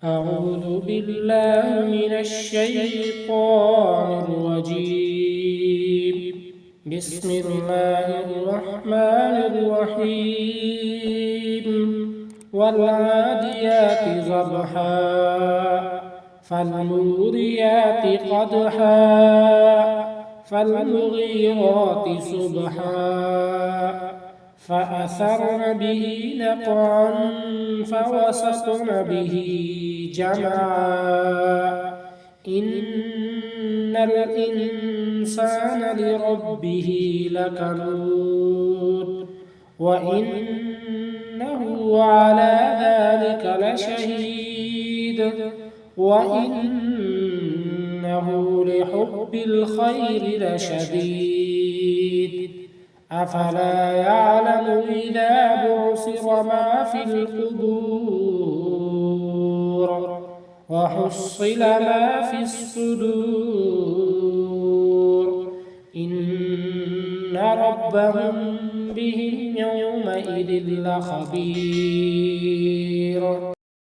أعوذ بالله من الشيطان الرجيم. بسم الله الرحمن الرحيم. والعاديات ضبحا فالموريات قدحا فالمغيرات صبحا فأثرن به نقعا فوسطن به جمعا إن الإنسان لربه لكنود وإنه على ذلك لشهيد وإنه لحب الخير لشديد أفلا يعلم إذا بعثر ما في القبور وحصل ما في الصدور إن ربهم بهم يومئذ لخبير.